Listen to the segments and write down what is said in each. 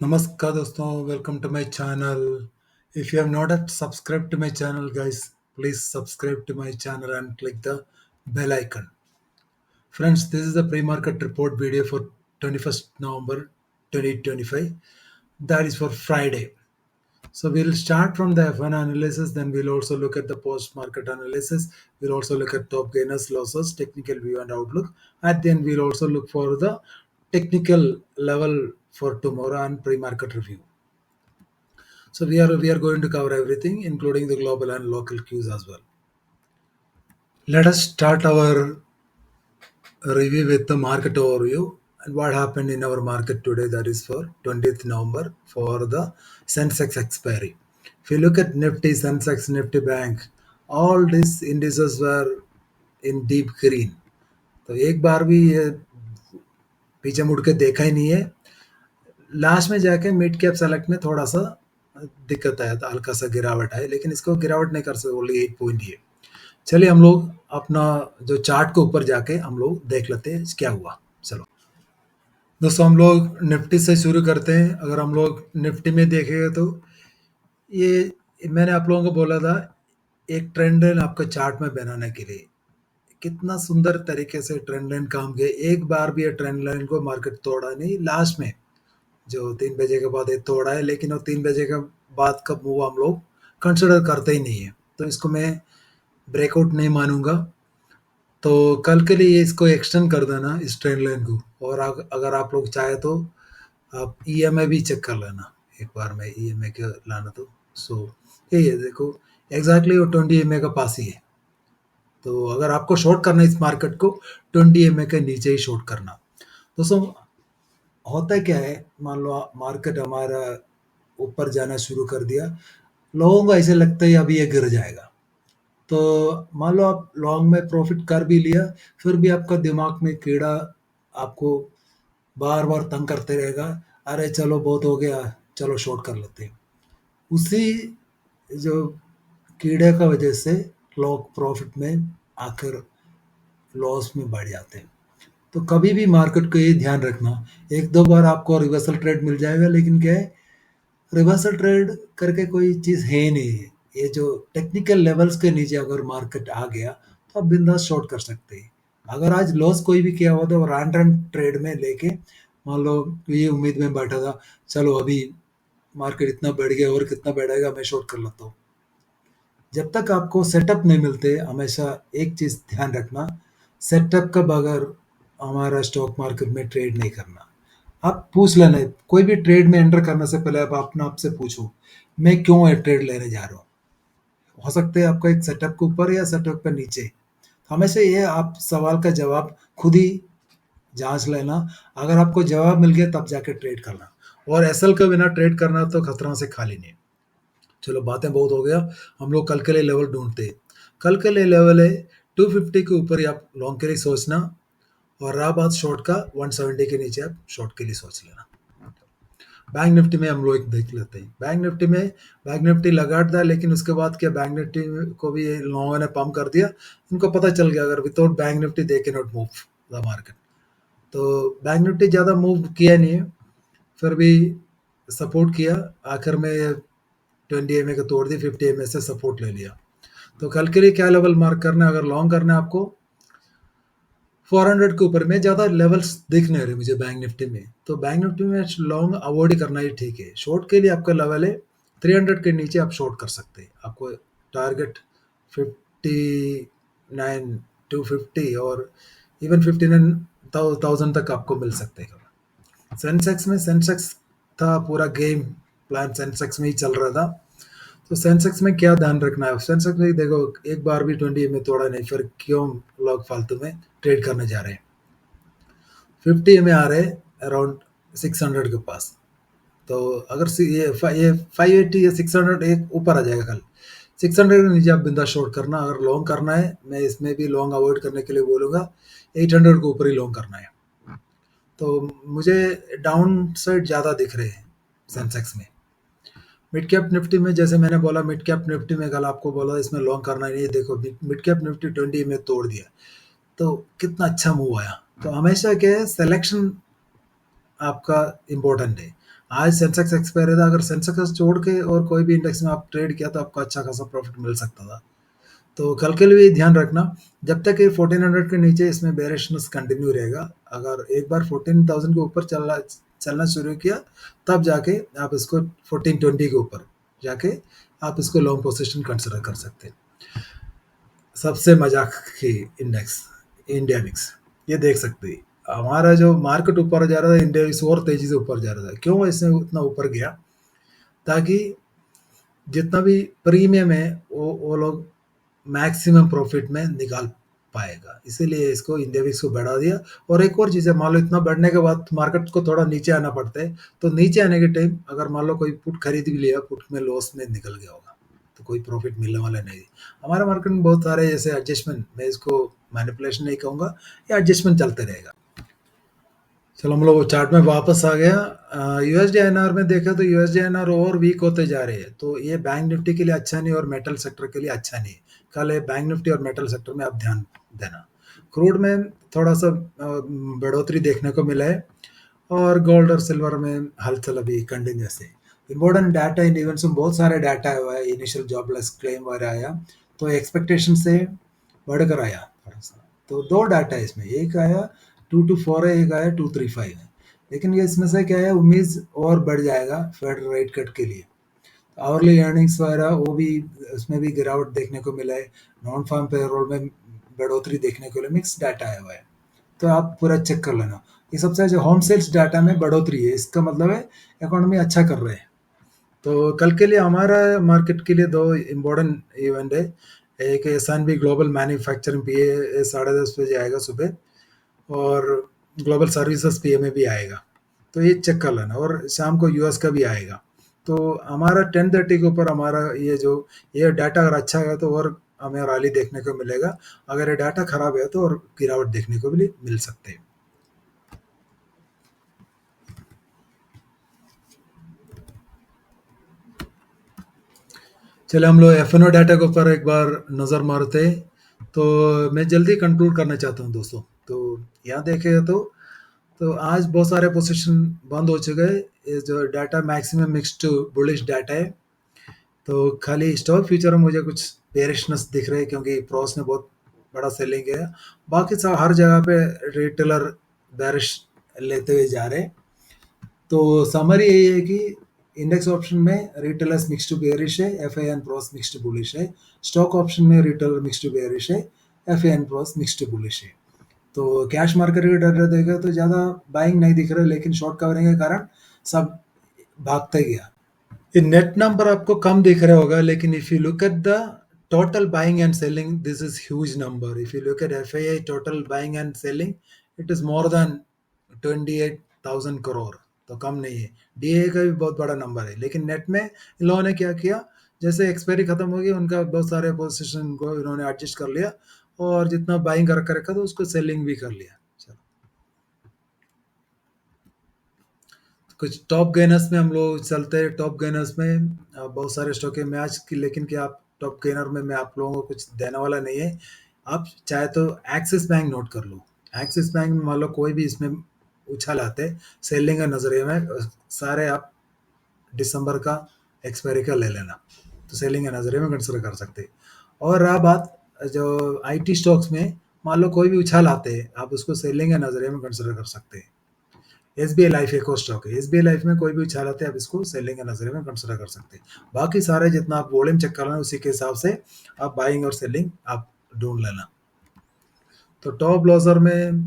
Namaskar दोस्तों, welcome to my channel. If you have not yet subscribed to my channel, guys, please subscribe to my channel and click the bell icon. Friends, this is the pre-market report video for 21st November 2025. That is for Friday. So we'll start from the F1 analysis, then we'll also look at the post-market analysis. We'll also look at top gainers, losses, technical view and outlook. And then we'll also look for the technical level for tomorrow and pre-market review. So we are going to cover everything, including the global and local cues as well. Let us start our review with the market overview and what happened in our market today. That is for 20th November for the Sensex expiry. If you look at Nifty, Sensex, Nifty Bank, all these indices were in deep green. तो एक बार भी ये पीछे मुड़ के देखा ही नहीं है. लास्ट में जाके मिड कैप सेलेक्ट में थोड़ा सा दिक्कत आया था, हल्का सा गिरावट आए, लेकिन इसको गिरावट नहीं कर सकते, ओनली 8 पॉइंट ही है. चलिए हम लोग अपना जो चार्ट के ऊपर जाके हम लोग देख लेते हैं क्या हुआ. चलो दोस्तों, हम लोग निफ्टी से शुरू करते हैं. अगर हम लोग निफ्टी में देखेंगे तो ये मैंने आप लोगों को बोला था एक ट्रेंड लाइन आपका चार्ट में बनाने के लिए. कितना सुंदर तरीके से ट्रेंड लाइन काम किया. एक बार भी ये ट्रेंड लाइन को मार्केट तोड़ा नहीं. लास्ट में जो 3 बजे के बाद ये तोड़ा है, लेकिन वो 3 बजे के बाद का मूव हम लोग कंसिडर करते ही नहीं है, तो इसको मैं ब्रेकआउट नहीं मानूंगा. तो कल के लिए इसको एक्सटेंड कर देना इस ट्रेंड लाइन को. और अगर आप लोग चाहे तो आप ईएमआई भी चेक कर लेना. एक बार मैं ईएमआई के लाना तो यही है. देखो एग्जैक्टली वो 20 EMA का पास ही है. तो अगर आपको शॉर्ट करना है इस मार्केट को, 20 EMA के नीचे ही शॉर्ट करना. दोस्तों होता क्या है, मान लो मार्केट हमारा ऊपर जाना शुरू कर दिया, लोगों को ऐसे लगता है अभी ये गिर जाएगा. तो मान लो आप लॉन्ग में प्रॉफिट कर भी लिया, फिर भी आपका दिमाग में कीड़ा आपको बार बार तंग करते रहेगा. अरे चलो बहुत हो गया, चलो शॉर्ट कर लेते हैं. उसी जो कीड़े का वजह से लोग प्रॉफिट में आकर लॉस में बढ़ जाते हैं. तो कभी भी मार्केट को ये ध्यान रखना, एक दो बार आपको रिवर्सल ट्रेड मिल जाएगा, लेकिन क्या है, रिवर्सल ट्रेड करके कोई चीज़ है ही नहीं है. ये जो टेक्निकल लेवल्स के नीचे अगर मार्केट आ गया तो आप बिंदास शॉर्ट कर सकते हैं. अगर आज लॉस कोई भी किया हुआ तो रैंडम ट्रेड में लेके, मान लो ये उम्मीद में बैठा था चलो अभी मार्केट इतना बढ़ गया और कितना बढ़ेगा, मैं शॉर्ट कर लेता हूँ. जब तक आपको सेटअप नहीं मिलते, हमेशा एक चीज़ ध्यान रखना, सेटअप का बगैर हमारा स्टॉक मार्केट में ट्रेड नहीं करना. आप पूछ लेना, कोई भी ट्रेड में एंटर करने से पहले आप अपने आप से पूछो मैं क्यों ये ट्रेड लेने जा रहा हूँ. हो सकता है आपका एक सेटअप के ऊपर या सेटअप के नीचे. हमेशा ये आप सवाल का जवाब खुद ही जांच लेना. अगर आपको जवाब मिल गया तब जाके ट्रेड करना, और एसएल के बिना ट्रेड करना तो खतरा से खाली नहीं. चलो बातें बहुत हो गया, हम लोग कल के लिए लेवल ढूंढते हैं. कल के लिए लेवल है 250 के ऊपर ही आप लॉन्ग के लिए सोचना, और रहा बात शॉर्ट का 170 के नीचे आप शॉर्ट के लिए सोच लेना. बैंक निफ्टी में हम लोग एक देख लेते हैं. बैंक निफ्टी लगाट था, लेकिन उसके बाद क्या, बैंक निफ्टी को भी लोगों ने पंप कर दिया. उनको पता चल गया अगर विदाउट बैंक निफ्टी दे के नॉट मूव द मार्केट. तो बैंक निफ्टी ज़्यादा मूव किया नहीं है, फिर भी सपोर्ट किया. आखिर में 20 EMA का तोड़ दी, 50 EMA से सपोर्ट ले लिया. तो कल के लिए क्या लेवल मार्क करना है, अगर लॉन्ग करना है आपको 400 के ऊपर में. ज़्यादा लेवल्स दिख नहीं रहे मुझे बैंक निफ्टी में, तो बैंक निफ्टी में लॉन्ग अवॉइड ही करना ही ठीक है. शॉर्ट के लिए आपका लेवल है 300 के नीचे आप शॉर्ट कर सकते हैं. आपको टारगेट 59,250 और इवन 59,000 तक आपको मिल सकते हैं. सेंसेक्स था, पूरा गेम प्लान सेंसेक्स में ही चल रहा था. तो सेंसेक्स में क्या ध्यान रखना है, सेंसेक्स में देखो एक बार भी 20 EMA तोड़ा नहीं, फिर क्यों लोग फालतू में ट्रेड करने जा रहे हैं. 50 EMA आ रहे अराउंड 600 के पास. तो अगर ये 580 या 600 एक ऊपर आ जाएगा कल, 600 के नीचे आप बिंदा शॉर्ट करना. अगर लॉन्ग करना है, मैं इसमें भी लॉन्ग अवॉइड करने के लिए बोलूँगा, 800 के ऊपर ही लॉन्ग करना है. तो मुझे डाउन साइड ज़्यादा दिख रहे हैं सेंसेक्स में. मिड कैप निफ्टी में जैसे मैंने बोला, मिड कैप निफ्टी में कल आपको बोला इसमें लॉन्ग करना ही नहीं. देखो मिड कैप निफ्टी 20 में तोड़ दिया, तो कितना अच्छा मूव आया. तो हमेशा क्या है, सिलेक्शन आपका इम्पोर्टेंट है. आज सेंसेक्स एक्सपायर है था, अगर सेंसेक्स छोड़ के और कोई भी इंडेक्स में आप ट्रेड किया तो आपको अच्छा खासा प्रॉफिट मिल सकता था। तो कल के लिए ध्यान रखना, जब तक ये 1400 के नीचे इसमें बेरिशनेस कंटिन्यू रहेगा। अगर एक बार 14,000 के ऊपर चलना शुरू किया, तब जाके आप इसको 1420 के ऊपर जाके आप इसको लॉन्ग पोजीशन कंसिडर कर सकते हैं। सबसे मजाक की इंडेक्स इंडिया मिक्स, ये देख सकते हैं। हमारा जो मार्केट ऊपर जा रहा था, इंडिया मिक्स और तेजी से ऊपर जा रहा था। क्यों इसने उतना ऊपर गया? ताकि जितना भी प्रीमियम है वो लोग मैक्सिमम प्रॉफिट में निकाल पाएगा, इसीलिए इसको इंडिया विक्स को बढ़ा दिया। और एक और चीज़ है, मान लो इतना बढ़ने के बाद मार्केट को थोड़ा नीचे आना पड़ता है, तो नीचे आने के टाइम अगर मान लो कोई पुट खरीद भी लिया, पुट में लॉस में निकल गया होगा, तो कोई प्रॉफिट मिलने वाला नहीं है। हमारे मार्केट में बहुत सारे ऐसे एडजस्टमेंट, मैं इसको मैनिपुलेशन नहीं कहूँगा, ये एडजस्टमेंट चलते रहेगा। चलो हम लोग वो चार्ट में वापस आ गया। यूएसडी एनआर में देखा तो यूएसडी एनआर और वीक होते जा रहे हैं, तो ये बैंक निफ्टी के लिए अच्छा नहीं और मेटल सेक्टर के लिए अच्छा नहीं। कल ये बैंक निफ्टी और मेटल सेक्टर में आप ध्यान देना। क्रूड में थोड़ा सा बढ़ोतरी देखने को मिला है, और गोल्ड और सिल्वर में हलचल अभी कंटिन्यूस है। इम्पोर्टेंट डाटा इन इवेंट्स में बहुत सारे डाटा हुआ है, इनिशियल जॉबलेस क्लेम वगैरह आया, तो एक्सपेक्टेशन से बढ़कर आया थोड़ा सा। तो दो डाटा है इसमें, एक आया 224 है, एक आया 235 है। लेकिन ये इसमें से क्या है, उम्मीद और बढ़ जाएगा फेड रेट कट के लिए। आवरली अर्निंग्स वगैरह वो भी, उसमें भी गिरावट देखने को मिला है। नॉन फार्म पेरोल में बढ़ोतरी देखने को मिला, मिक्स डाटा आया हुआ है, तो आप पूरा चेक कर लेना। ये सबसे अच्छा होम सेल्स डाटा में बढ़ोतरी है, इसका मतलब है इकोनॉमी अच्छा कर रहे हैं। तो कल के लिए हमारा मार्केट के लिए दो इम्पोर्टेंट इवेंट है। एक S&P ग्लोबल मैन्युफैक्चरिंग पीए 10:30 बजे आएगा सुबह, और ग्लोबल सर्विसेज पीए में भी आएगा, तो ये चेक कर लेना। और शाम को यूएस का भी आएगा। तो हमारा 10:30 के ऊपर हमारा ये डाटा अगर अच्छा है तो और हमें रैली देखने को मिलेगा। अगर ये डाटा खराब है तो और गिरावट देखने को भी मिल सकते हैं। चले हम लोग एफ डाटा के ऊपर एक बार नज़र मारते हैं। तो मैं जल्दी कंक्लूड करना चाहता हूँ दोस्तों। तो यहाँ देखें तो आज बहुत सारे पोजीशन बंद हो चुके हैं। ये जो data maximum mixed to bullish data है। तो खाली स्टॉक फ्यूचर में मुझे कुछ बेरिशनेस दिख रहे हैं, क्योंकि प्रोस ने बहुत बड़ा सेलिंग है। बाकी सब हर जगह पे रिटेलर बेरिश लेते हुए जा रहे हैं। तो समरी यही है कि इंडेक्स ऑप्शन में रिटेलर्स मिक्स टू बेयरिश है, F N pros mix to bullish है। स्टॉक ऑप्शन में रिटेलर मिक्स टू बेयरिश है, F N pros mix to bullish है। तो कैश मार्केट का डर देगा तो ज़्यादा बाइंग नहीं दिख रहा, लेकिन शॉर्ट कवरिंग के कारण सब भागते गया। ये नेट नंबर आपको कम दिख रहा होगा, लेकिन if you look at the total buying and selling, this is huge number. If you look at FII total buying and selling, it is more than 28,000 crore. तो कम नहीं है। डीए का भी बहुत बड़ा नंबर है, लेकिन नेट में इन लोगों ने क्या किया, जैसे एक्सपायरी खत्म हो गई उनका, बहुत सारे पोजीशन को इन्होंने एडजस्ट कर लिया, और जितना बाइंग कर रखा था उसको सेलिंग भी कर लिया। चलो, कुछ टॉप गेनर्स में हम लोग चलते हैं। टॉप गेनर्स में बहुत सारे स्टॉक है मैच की, लेकिन क्या आप टॉप गेनर में मैं आप लोगों को कुछ देने वाला नहीं है। आप चाहे तो एक्सिस बैंक नोट कर लो। एक्सिस बैंक में मान लो कोई भी इसमें उछाल आते सेलिंग के नजरिए में, सारे आप दिसंबर का एक्सपायरी का ले लेना, तो सेलिंग के नजरिए में कंसिडर कर सकते हैं। और रहा बात जो आईटी स्टॉक्स में, मान लो कोई भी उछाल आते हैं, आप उसको सेलिंग के नजरिए में कंसिडर कर सकते हैं। एसबीआई लाइफ एक और स्टॉक है, एसबीआई लाइफ में कोई भी उछाल आते हैं आप इसको सेलिंग के नजरिए में कंसिडर कर सकते हैं। बाकी सारे जितना आप वॉल्यूम चेक कर लेना, उसी के हिसाब से आप बाइंग और सेलिंग आप ढूंढ लेना। तो टॉप लॉसर में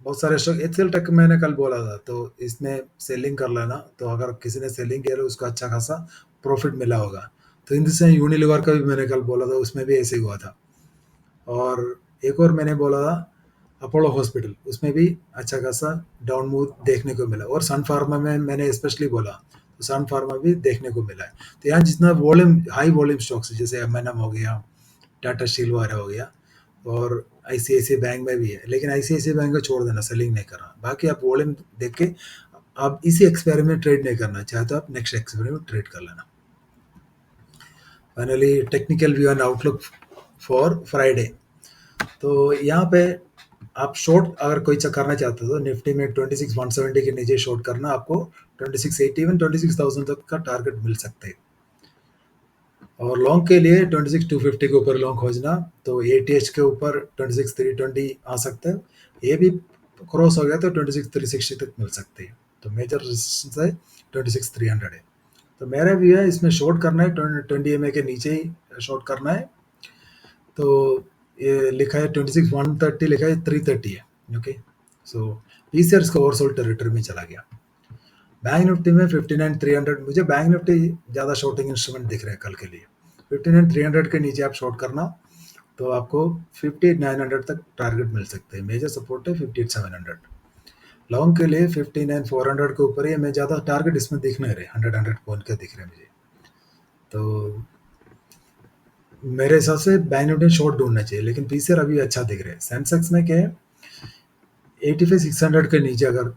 बहुत सारे स्टॉक, एचएल टेक मैंने कल बोला था, तो इसमें सेलिंग कर लेना। तो अगर किसी ने सेलिंग किया तो उसको अच्छा खासा प्रॉफिट मिला होगा। तो इन दिस यूनिलीवर का भी मैंने कल बोला था, उसमें भी ऐसे ही हुआ था। और एक और मैंने बोला था अपोलो हॉस्पिटल, उसमें भी अच्छा खासा डाउन मूव देखने को मिला। और सन फार्मा में मैंने स्पेशली बोला, तो सन फार्मा भी देखने को मिला है। तो यहाँ जितना वॉल्यूम, हाई वॉल्यूम स्टॉक्स जैसे एम हो गया, टाटा स्टील वगैरह हो गया, और आईसीआईसीआई बैंक में भी है, लेकिन आईसीआईसीआई बैंक को छोड़ देना, सेलिंग नहीं करना। बाकी आप वॉल्यूम देख के आप इसी एक्सपायरी में ट्रेड नहीं करना, चाहे तो आप नेक्स्ट एक्सपायरी में ट्रेड कर लेना। Finally technical view and outlook for Friday. तो यहाँ पे आप शॉर्ट अगर कोई करना चाहते हो तो निफ्टी में 26,170 के नीचे शॉर्ट करना आपको 2680 इवन 26,000 तक का टारगेट मिल सकते हैं। और लॉन्ग के लिए 26,250 के ऊपर लॉन्ग खोजना, तो एटीएच के ऊपर 26,320 आ सकता है। ये भी क्रॉस हो गया तो 26,360 तक मिल सकती है। तो मेजर रेजिस्टेंस है 26,300 है। तो मेरा भी है इसमें शॉर्ट करना है, 20 MA के नीचे ही शॉर्ट करना है। तो ये लिखा है 26,130 लिखा है, 330 है। ओके, सो पीसीआर का ओवरसोल्ड टेरिटरी में चला गया। बैंक निफ्टी में 59,300, मुझे बैंक निफ्टी ज़्यादा शॉर्टिंग इंस्ट्रूमेंट दिख रहे हैं कल के लिए। 59,300 के नीचे आप शॉर्ट करना, तो आपको 58,900 तक टारगेट मिल सकते हैं। मेजर सपोर्ट है 58,700। लॉन्ग के लिए 59,400 के ऊपर ही मैं ज़्यादा टारगेट इसमें दिख नहीं रहे, 100 पॉइंट के दिख रहे हैं मुझे। तो मेरे हिसाब से बैंक निफ्टी शॉर्ट ढूंढना चाहिए, लेकिन पीसीआर अभी अच्छा दिख रहा है। सेंसेक्स में क्या है, 85,600 के नीचे अगर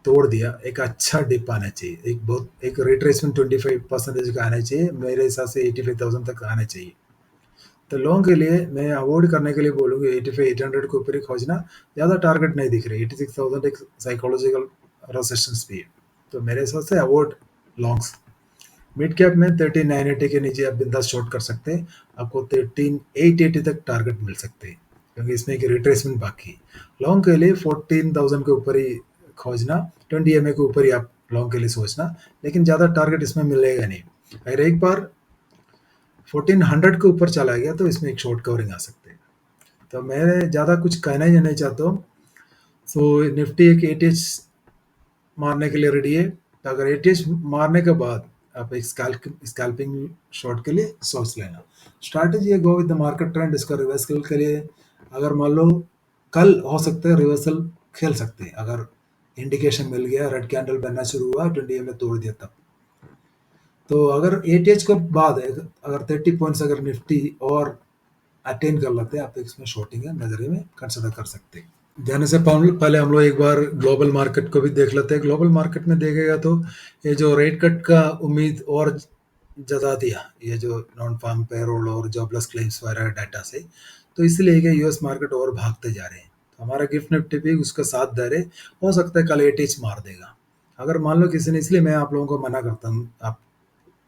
तोड़ दिया, एक अच्छा डिप आना चाहिए, एक बहुत एक रिट्रेसमेंट 25% का आना चाहिए। मेरे हिसाब से 85,000 तक आना चाहिए। तो लॉन्ग के लिए मैं अवॉइड करने के लिए बोलूँगी 85,800 के ऊपर ही खोजना। ज़्यादा टारगेट नहीं दिख रही, 86,000 एक साइकोलॉजिकल रेजिस्टेंस भी है। तो मेरे हिसाब से अवॉइड लॉन्ग्स। मिड कैप में 13,980 के नीचे आप बिंदास शॉर्ट कर सकते हैं। आपको 13,880 तक टारगेट मिल सकते हैं, क्योंकि इसमें एक रिट्रेसमेंट बाकी है। लॉन्ग के लिए 14,000 के ऊपर ही खोजना, 20 MA के ऊपर ही आप लॉन्ग के लिए सोचना, लेकिन ज़्यादा टारगेट इसमें मिलेगा नहीं। अगर एक बार 1400 के ऊपर चला गया तो इसमें एक शॉर्ट कवरिंग आ सकते हैं। तो मैं ज़्यादा कुछ कहना ही नहीं चाहता हूँ। सो निफ्टी एक एटीएच मारने के लिए रेडी है। तो अगर एटीएच मारने के बाद आप एक स्कैल्पिंग शॉट के लिए सोच लेना। स्ट्रैटेजी है go with the market trend. इसका रिवर्सल के लिए अगर मान लो कल हो सकता है रिवर्सल खेल सकते हैं, अगर इंडिकेशन मिल गया, रेड कैंडल बनना शुरू हुआ, 20 MA तोड़ दिया तब। तो अगर एटीएच के बाद अगर 30 पॉइंट्स अगर निफ्टी और अटेन कर लेते हैं, आप इसमें शॉर्टिंग है नजरिए में कंसिडर कर सकते हैं। जाने से पहले हम लोग एक बार ग्लोबल मार्केट को भी देख लेते हैं। ग्लोबल मार्केट में देखेगा तो ये जो रेट कट का उम्मीद और जता दिया, ये जो नॉन फार्म पेरोल और जॉबलेस क्लेम्स वगैरह डाटा से, तो इसलिए कि यूएस मार्केट और भागते जा रहे हैं। तो हमारा गिफ्ट निफ्टी भी उसका साथ दे रहे, हो सकता है कल एटीएच मार देगा। अगर मान लो किसी ने, इसलिए मैं आप लोगों को मना करता हूँ, आप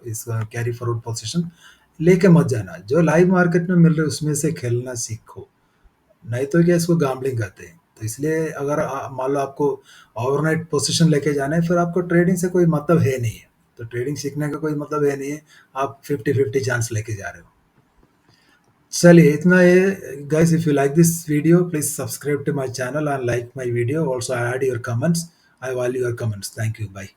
इस कैरी फॉरवर्ड पोजीशन लेके मत जाना। जो लाइव मार्केट में मिल रहे उसमें से खेलना सीखो, नहीं तो क्या इसको गैम्बलिंग कहते हैं। तो इसलिए अगर मान लो आपको ओवरनाइट पोजीशन लेके जाना है, फिर आपको ट्रेडिंग से कोई मतलब है नहीं है। तो ट्रेडिंग सीखने का कोई मतलब है नहीं है, आप 50-50 चांस लेके जा रहे हो। चलिए इतना है guys. If you like this video please subscribe to my channel and like my video, also add your comments. I value your comments. Thank you, bye.